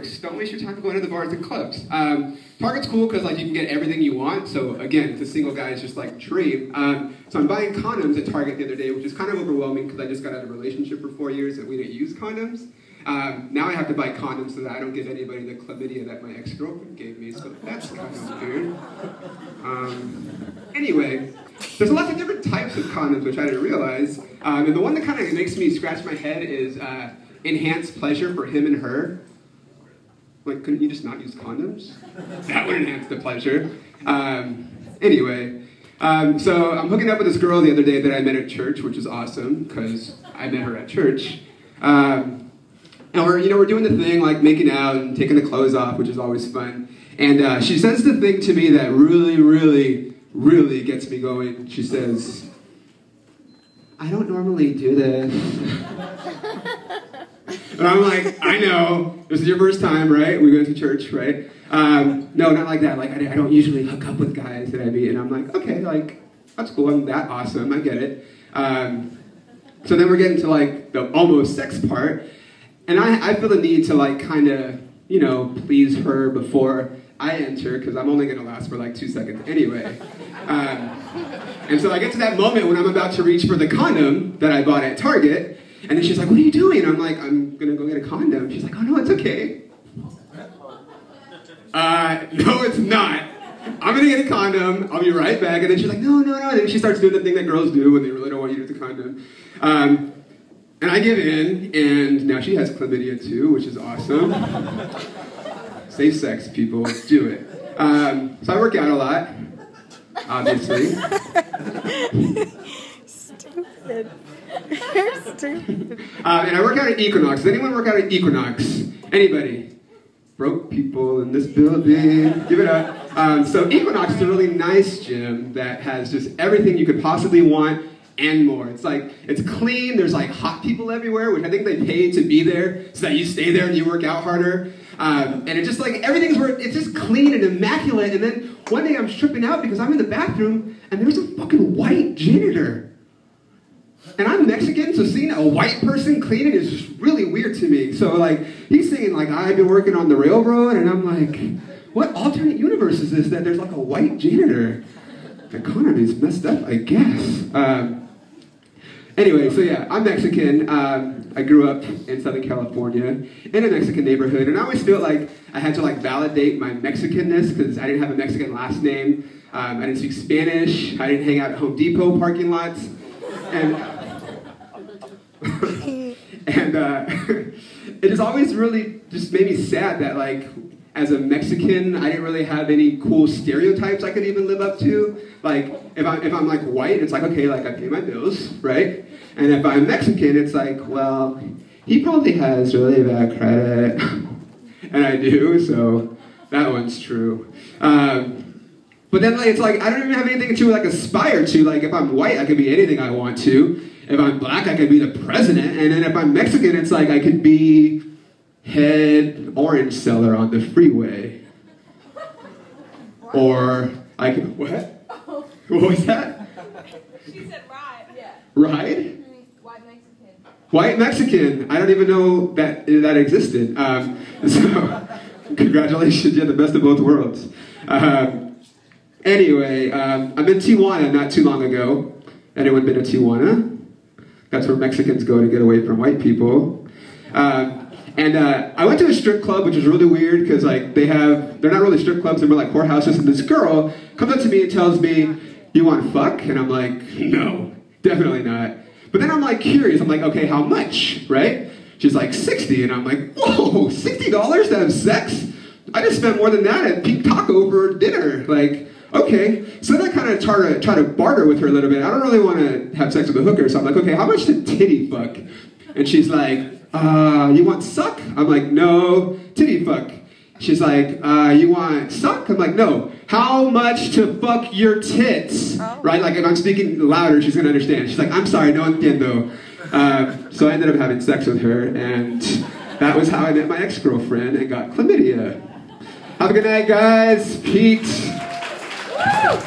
works. Don't waste your time going to the bars and clubs. Target's cool because like you can get everything you want. So again, it's a single guy's just like dream. So I'm buying condoms at Target the other day, which is kind of overwhelming because I just got out of a relationship for 4 years and we didn't use condoms. Now I have to buy condoms so that I don't give anybody the chlamydia that my ex-girlfriend gave me. So that's kind of weird. Anyway, there's lots of different types of condoms, which I didn't realize. And the one that kind of makes me scratch my head is enhanced pleasure for him and her. Like, couldn't you just not use condoms? That would enhance the pleasure. Anyway, so I'm hooking up with this girl the other day that I met at church, which is awesome, because I met her at church. And we're doing the thing, like making out and taking the clothes off, which is always fun. And she says the thing to me that really, really, really gets me going. She says, "I don't normally do this." And I'm like, I know, this is your first time, right? We went to church, right? No, not like that. Like, I don't usually hook up with guys that I meet. And I'm like, okay, like, that's cool. I'm that awesome. I get it. So then we're getting to, like, the almost sex part. And I feel the need to, like, kind of, you know, please her before I enter, because I'm only going to last for, like, 2 seconds anyway. And so I get to that moment when I'm about to reach for the condom that I bought at Target. And then she's like, "What are you doing?" I'm like, "I'm gonna go get a condom." She's like, "Oh no, it's okay." No, it's not. I'm gonna get a condom. I'll be right back. And then she's like, "No, no, no." And then she starts doing the thing that girls do when they really don't want you to use the condom. And I give in, and now she has chlamydia too, which is awesome. Safe sex, people, do it. So I work out a lot, obviously. Stupid. You're stupid. And I work out at Equinox. Does anyone work out at Equinox? Anybody? Broke people in this building. Give it up. So Equinox is a really nice gym that has just everything you could possibly want and more. It's like, it's clean. There's like hot people everywhere, which I think they pay to be there so that you stay there and you work out harder. And it's just like, it's just clean and immaculate. And then one day I'm stripping out because I'm in the bathroom and there's a fucking white janitor. And I'm Mexican, so seeing a white person cleaning is just really weird to me. So like, he's saying like, "I've been working on the railroad," and I'm like, what alternate universe is this that there's like a white janitor? The economy's messed up, I guess. Anyway, so yeah, I'm Mexican. I grew up in Southern California in a Mexican neighborhood, and I always felt like I had to like validate my Mexicanness because I didn't have a Mexican last name. I didn't speak Spanish. I didn't hang out at Home Depot parking lots. And it has always really just made me sad that like as a Mexican I didn't really have any cool stereotypes I could even live up to. Like if I'm like white, it's like, okay, like I pay my bills, right? And if I'm Mexican, it's like, well, he probably has really bad credit. And I do, so that one's true. But then like, it's like I don't even have anything to like aspire to. Like if I'm white, I could be anything I want to. If I'm black, I could be the president. And then if I'm Mexican, it's like I could be head orange seller on the freeway. Or I could, what? What was that? She said ride. Yeah. Ride? White Mexican. White Mexican. I don't even know that existed. So, congratulations, you're the best of both worlds. Anyway, I've been to Tijuana not too long ago. Anyone been to Tijuana? That's where Mexicans go to get away from white people. And I went to a strip club, which is really weird because like they're not really strip clubs, they're more like whorehouses. And this girl comes up to me and tells me, "You want to fuck?" And I'm like, "No, definitely not." But then I'm like curious. I'm like, "Okay, how much?" Right? She's like, "$60." And I'm like, "Whoa, $60 to have sex? I just spent more than that at Pink Taco for dinner." Like, okay. So then I kind of try to barter with her a little bit. I don't really want to have sex with a hooker, so I'm like, "Okay, how much to titty fuck?" And she's like, "You want suck?" I'm like, "No, titty fuck." She's like, "You want suck?" I'm like, "No. How much to fuck your tits?" Oh. Right? Like if I'm speaking louder, she's gonna understand. She's like, "I'm sorry, no entiendo." So I ended up having sex with her, and that was how I met my ex-girlfriend and got chlamydia. Have a good night, guys. Pete. Woo!